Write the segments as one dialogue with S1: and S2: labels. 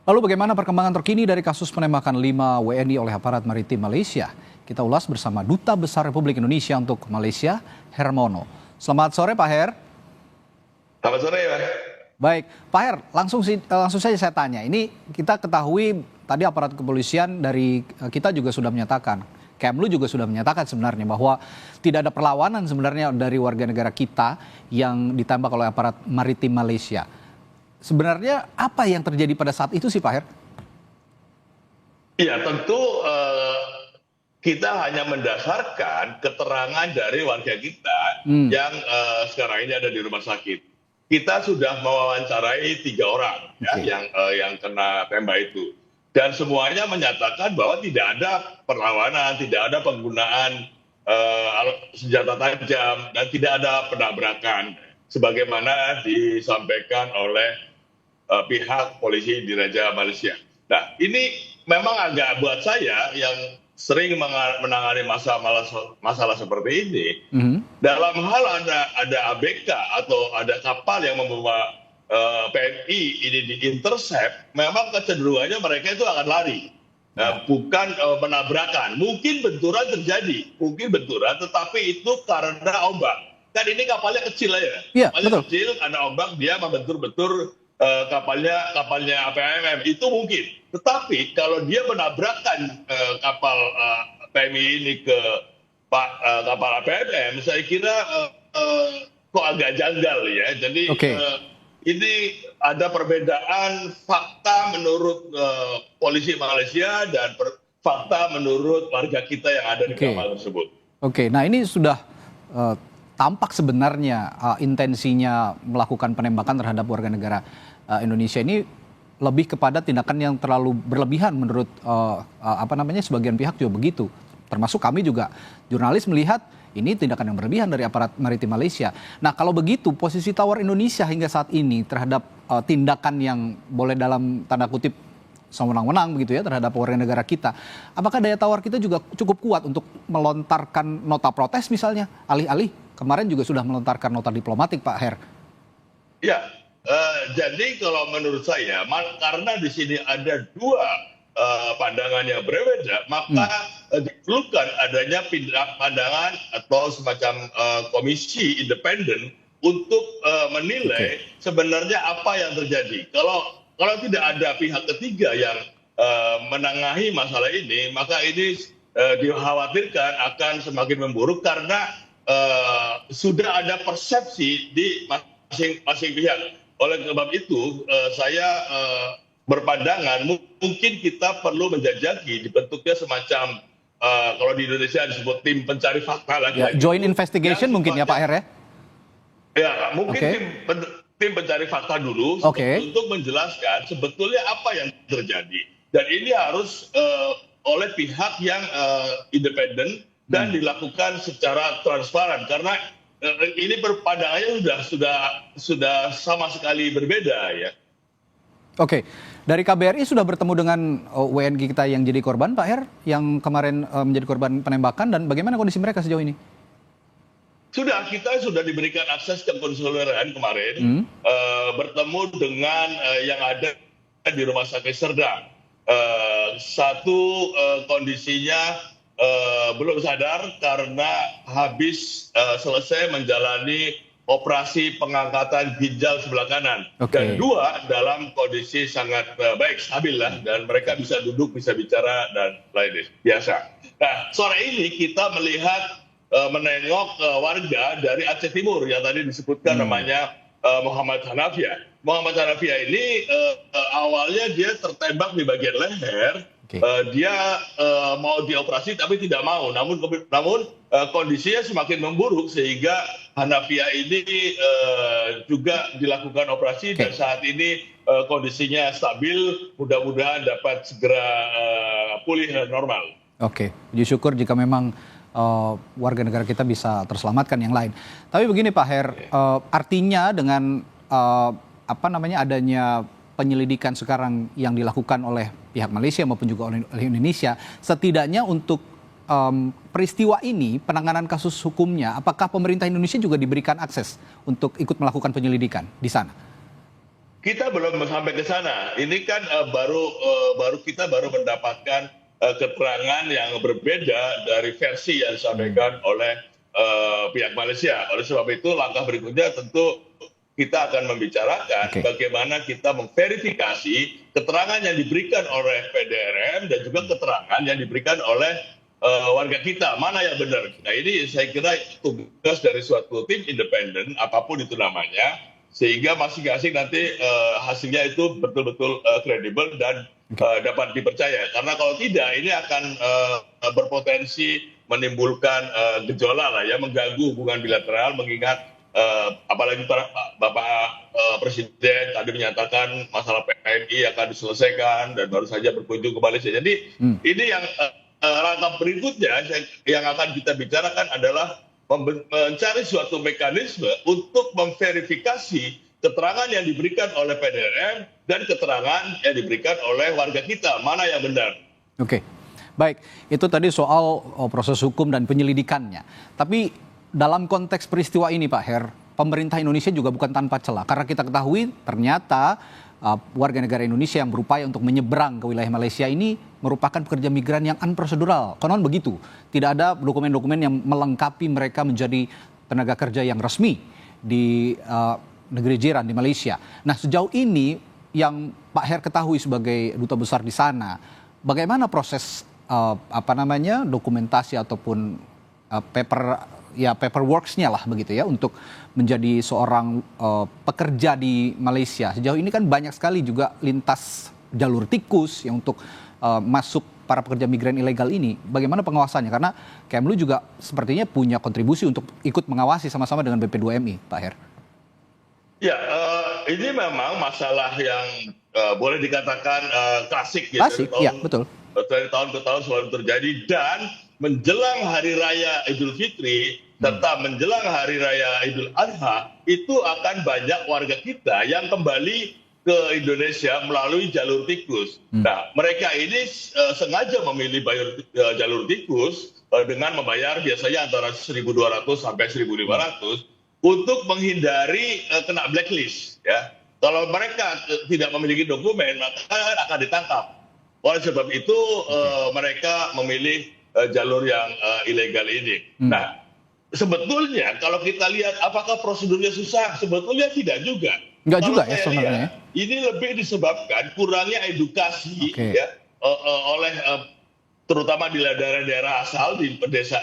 S1: Lalu bagaimana perkembangan terkini dari kasus penembakan 5 WNI oleh aparat maritim Malaysia? Kita ulas bersama Duta Besar Republik Indonesia untuk Malaysia, Hermono. Selamat sore Pak Her.
S2: Selamat sore Pak.
S1: Baik, Pak Her, langsung saja saya tanya. Ini kita ketahui tadi aparat kepolisian dari kita juga sudah menyatakan, Kemlu juga sudah menyatakan sebenarnya bahwa tidak ada perlawanan sebenarnya dari warga negara kita yang ditembak oleh aparat maritim Malaysia. Sebenarnya apa yang terjadi pada saat itu sih Pak Her?
S2: Iya tentu kita hanya mendasarkan keterangan dari warga kita yang sekarang ini ada di rumah sakit. Kita sudah mewawancarai 3 orang yang kena tembak itu. Dan semuanya menyatakan bahwa tidak ada perlawanan, tidak ada penggunaan senjata tajam, dan tidak ada penabrakan. Sebagaimana disampaikan oleh pihak polisi di Raja Malaysia. Nah, ini memang agak buat saya yang sering menangani masalah seperti ini. Dalam hal ada ABK atau ada kapal yang membawa PNI ini di-intercept, memang kecenderungannya mereka itu akan lari. Bukan menabrakan. Mungkin benturan terjadi, tetapi itu karena ombak. Kan ini kapalnya kecil aja.
S1: Ya,
S2: kapalnya kecil, karena ombak dia membentur-bentur kapalnya APMM itu mungkin. Tetapi kalau dia menabrakkan kapal PMI ini ke kapal APMM, saya kira kok agak janggal ya. Jadi ini ada perbedaan fakta menurut polisi Malaysia dan fakta menurut warga kita yang ada di kapal tersebut.
S1: Nah ini sudah tampak sebenarnya intensinya melakukan penembakan terhadap warga negara Indonesia ini lebih kepada tindakan yang terlalu berlebihan menurut sebagian pihak juga begitu. Termasuk kami juga jurnalis melihat ini tindakan yang berlebihan dari aparat maritim Malaysia. Nah kalau begitu posisi tawar Indonesia hingga saat ini terhadap tindakan yang boleh dalam tanda kutip sewenang-wenang begitu ya terhadap warga negara kita. Apakah daya tawar kita juga cukup kuat untuk melontarkan nota protes misalnya? Alih-alih kemarin juga sudah melontarkan nota diplomatik Pak Her.
S2: Ya, jadi kalau menurut saya, karena di sini ada 2 pandangan yang berbeda, maka diperlukan adanya pandangan atau semacam komisi independen untuk menilai sebenarnya apa yang terjadi. Kalau tidak ada pihak ketiga yang menengahi masalah ini, maka ini dikhawatirkan akan semakin memburuk karena sudah ada persepsi di masing-masing pihak. Oleh sebab itu, saya berpandangan mungkin kita perlu menjajaki dibentuknya semacam kalau di Indonesia disebut tim pencari fakta lagi.
S1: Joint investigation mungkin ya Pak Her ya?
S2: Ya, mungkin tim pencari fakta dulu untuk menjelaskan sebetulnya apa yang terjadi. Dan ini harus oleh pihak yang independen dan dilakukan secara transparan karena ini pandangannya sudah sama sekali berbeda ya.
S1: Dari KBRI sudah bertemu dengan WNI kita yang jadi korban Pak Her, yang kemarin menjadi korban penembakan, dan bagaimana kondisi mereka sejauh ini?
S2: Kita sudah diberikan akses ke konsuleran kemarin, bertemu dengan yang ada di Rumah Sakit Serdang. Satu kondisinya belum sadar karena habis selesai menjalani operasi pengangkatan ginjal sebelah kanan. Dan 2 dalam kondisi sangat baik, stabil lah, dan mereka bisa duduk, bisa bicara dan lain-lain biasa. Nah, sore ini kita menengok warga dari Aceh Timur yang tadi disebutkan namanya Muhammad Hanafia. Muhammad Hanafia ini awalnya dia tertembak di bagian leher. Dia mau dioperasi tapi tidak mau. Namun kondisinya semakin memburuk sehingga Hanafia ini juga dilakukan operasi dan saat ini kondisinya stabil. Mudah-mudahan dapat segera pulih dan normal.
S1: Puji syukur jika memang warga negara kita bisa terselamatkan yang lain. Tapi begini Pak Her, artinya dengan adanya penyelidikan sekarang yang dilakukan oleh pihak Malaysia maupun juga oleh Indonesia, setidaknya untuk peristiwa ini, penanganan kasus hukumnya, apakah pemerintah Indonesia juga diberikan akses untuk ikut melakukan penyelidikan di sana?
S2: Kita belum sampai ke sana. Ini kan kita baru mendapatkan keterangan yang berbeda dari versi yang disampaikan oleh pihak Malaysia. Oleh sebab itu langkah berikutnya tentu kita akan membicarakan bagaimana kita memverifikasi keterangan yang diberikan oleh PDRM dan juga keterangan yang diberikan oleh warga kita, mana yang benar. Nah ini saya kira tugas dari suatu tim independen, apapun itu namanya, sehingga masing-masing nanti hasilnya itu betul-betul kredibel dan dapat dipercaya. Karena kalau tidak, ini akan berpotensi menimbulkan gejolak lah ya, mengganggu hubungan bilateral, mengingat apalagi Bapak Presiden tadi menyatakan masalah PMI akan diselesaikan dan baru saja berkunjung ke Malaysia. Jadi ini yang langkah berikutnya yang akan kita bicarakan adalah mencari suatu mekanisme untuk memverifikasi keterangan yang diberikan oleh PDRM dan keterangan yang diberikan oleh warga kita, mana yang benar.
S1: Oke, baik. Itu tadi soal proses hukum dan penyelidikannya. Tapi dalam konteks peristiwa ini Pak Her, pemerintah Indonesia juga bukan tanpa celah. Karena kita ketahui ternyata warga negara Indonesia yang berupaya untuk menyeberang ke wilayah Malaysia ini merupakan pekerja migran yang unprocedural. Konon begitu. Tidak ada dokumen-dokumen yang melengkapi mereka menjadi tenaga kerja yang resmi di negeri jiran di Malaysia. Nah, sejauh ini yang Pak Her ketahui sebagai duta besar di sana, bagaimana proses dokumentasi ataupun paperworks-nya lah begitu ya untuk menjadi seorang pekerja di Malaysia. Sejauh ini kan banyak sekali juga lintas jalur tikus yang untuk masuk para pekerja migran ilegal ini. Bagaimana pengawasannya? Karena Kemlu juga sepertinya punya kontribusi untuk ikut mengawasi sama-sama dengan BP2MI, Pak Her.
S2: Ya, ini memang masalah yang boleh dikatakan klasik.
S1: Klasik, ya betul.
S2: Dari tahun ke tahun selalu terjadi, dan menjelang Hari Raya Idul Fitri serta menjelang Hari Raya Idul Adha itu akan banyak warga kita yang kembali ke Indonesia melalui jalur tikus. Nah, mereka ini sengaja memilih jalur tikus dengan membayar biasanya antara 1.200 sampai 1.500 untuk menghindari kena blacklist. Ya, kalau mereka tidak memiliki dokumen maka akan ditangkap. Oleh sebab itu mereka memilih jalur yang ilegal ini. Nah, sebetulnya kalau kita lihat apakah prosedurnya susah, sebetulnya tidak juga.
S1: Enggak juga ya sebenarnya.
S2: Ini lebih disebabkan kurangnya edukasi ya oleh terutama di daerah-daerah asal di desa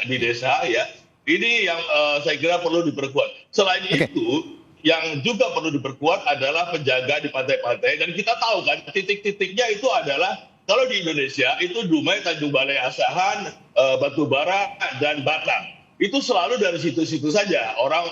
S2: ya. Ini yang saya kira perlu diperkuat. Selain itu, yang juga perlu diperkuat adalah penjaga di pantai-pantai, dan kita tahu kan titik-titiknya itu adalah kalau di Indonesia itu Dumai, Tanjung Balai Asahan, Batubara dan Batam. Itu selalu dari situ-situ saja orang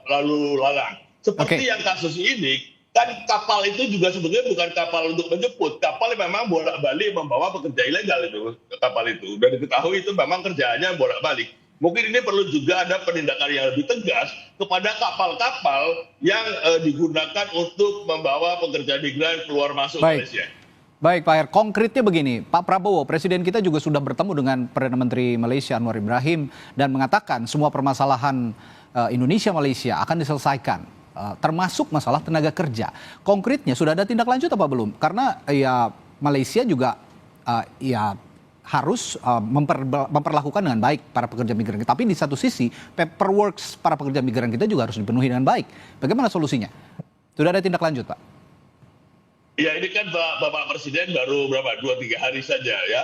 S2: lalu lalang. Seperti yang kasus ini, kan kapal itu juga sebetulnya bukan kapal untuk menjemput. Kapal memang bolak-balik membawa pekerja ilegal itu, kapal itu. Dan diketahui itu memang kerjaannya bolak-balik. Mungkin ini perlu juga ada penindakan yang lebih tegas kepada kapal-kapal yang digunakan untuk membawa pekerja migran keluar masuk Malaysia.
S1: Baik Pak Her, konkretnya begini, Pak Prabowo, Presiden kita juga sudah bertemu dengan Perdana Menteri Malaysia Anwar Ibrahim dan mengatakan semua permasalahan Indonesia-Malaysia akan diselesaikan, termasuk masalah tenaga kerja. Konkretnya sudah ada tindak lanjut apa belum? Karena ya Malaysia juga harus memperlakukan dengan baik para pekerja migran. Tapi di satu sisi, paperworks para pekerja migran kita juga harus dipenuhi dengan baik. Bagaimana solusinya? Sudah ada tindak lanjut, Pak?
S2: Ya, ini kan Bapak Presiden baru 2-3 hari saja ya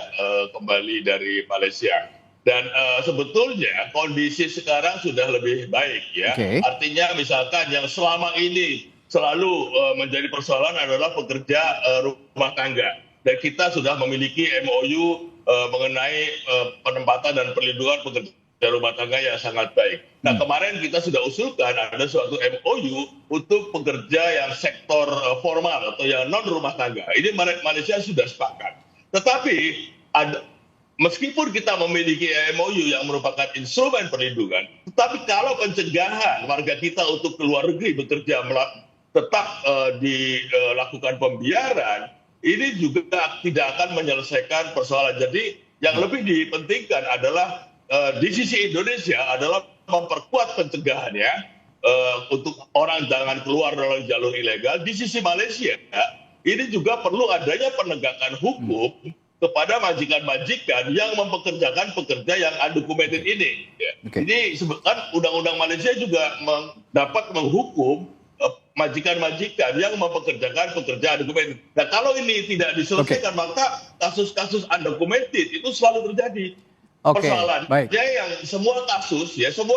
S2: kembali dari Malaysia. Dan sebetulnya kondisi sekarang sudah lebih baik ya. Artinya misalkan yang selama ini selalu menjadi persoalan adalah pekerja rumah tangga. Dan kita sudah memiliki MOU mengenai penempatan dan perlindungan pekerja rumah tangga yang sangat baik. Nah, kemarin kita sudah usulkan ada suatu MOU untuk pekerja yang sektor formal atau yang non rumah tangga. Ini Malaysia sudah sepakat. Tetapi meskipun kita memiliki MOU yang merupakan instrumen perlindungan, tetapi kalau pencegahan warga kita untuk keluar negeri bekerja tetap dilakukan pembiaran, ini juga tidak akan menyelesaikan persoalan. Jadi yang lebih dipentingkan adalah di sisi Indonesia adalah memperkuat pencegahannya untuk orang jangan keluar dari jalur ilegal. Di sisi Malaysia, ini juga perlu adanya penegakan hukum kepada majikan-majikan yang mempekerjakan pekerja yang undocumented ini. Jadi kan undang-undang Malaysia juga dapat menghukum majikan-majikan yang mempekerjakan pekerja undocumented. Nah, kalau ini tidak diselesaikan, maka kasus-kasus undocumented itu selalu terjadi. Persoalannya yang semua kasus 95%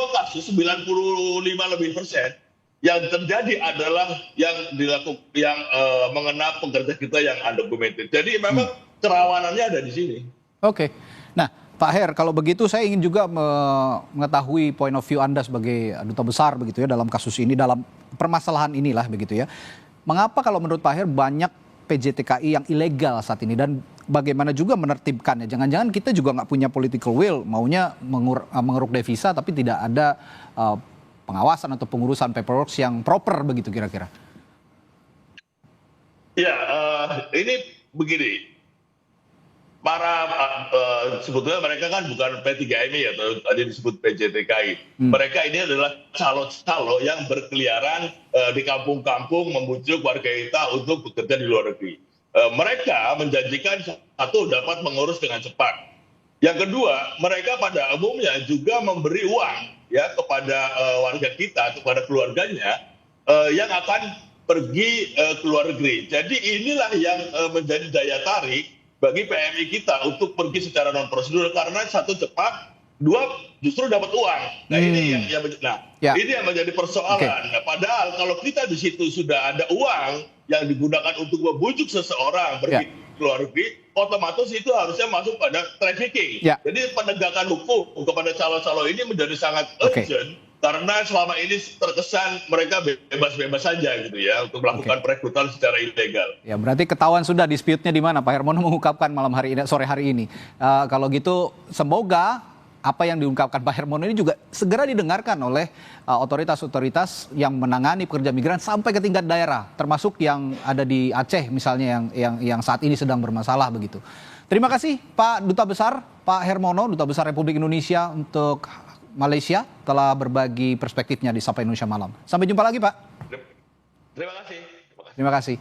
S2: yang terjadi adalah yang mengenai pekerja kita yang undocumented. Jadi memang kerawanannya ada di sini.
S1: Nah, Pak Her, kalau begitu saya ingin juga mengetahui point of view Anda sebagai duta besar begitu ya dalam kasus ini, dalam permasalahan inilah begitu ya. Mengapa kalau menurut Pak Her banyak PJTKI yang ilegal saat ini, dan bagaimana juga menertibkannya? Jangan-jangan kita juga nggak punya political will, maunya mengeruk devisa tapi tidak ada pengawasan atau pengurusan paperwork yang proper begitu kira-kira?
S2: Ya, ini begini. Sebetulnya mereka kan bukan P3MI atau tadi disebut PJTKI. Mereka ini adalah calo-calo yang berkeliaran di kampung-kampung membujuk warga kita untuk bekerja di luar negeri. Mereka menjanjikan satu, dapat mengurus dengan cepat. Yang kedua, mereka pada umumnya juga memberi uang ya kepada warga kita, kepada keluarganya yang akan pergi ke luar negeri. Jadi inilah yang menjadi daya tarik bagi PMI kita untuk pergi secara non prosedur, karena satu cepat, dua justru dapat uang. Nah ini yang menjadi persoalan. Nah, padahal kalau kita di situ sudah ada uang yang digunakan untuk membujuk seseorang pergi ke luar negeri, otomatis itu harusnya masuk pada trafficking. Jadi penegakan hukum kepada calo-calo ini menjadi sangat urgent. Karena selama ini terkesan mereka bebas-bebas saja gitu ya untuk melakukan perekrutan secara ilegal.
S1: Ya, berarti ketahuan sudah dispute-nya di mana Pak Hermono mengungkapkan sore hari ini. Kalau gitu semoga apa yang diungkapkan Pak Hermono ini juga segera didengarkan oleh otoritas-otoritas yang menangani pekerja migran sampai ke tingkat daerah, termasuk yang ada di Aceh misalnya yang saat ini sedang bermasalah begitu. Terima kasih Pak Duta Besar, Pak Hermono, Duta Besar Republik Indonesia untuk Malaysia, telah berbagi perspektifnya di Sapa Indonesia Malam. Sampai jumpa lagi, Pak.
S2: Terima kasih.
S1: Terima kasih.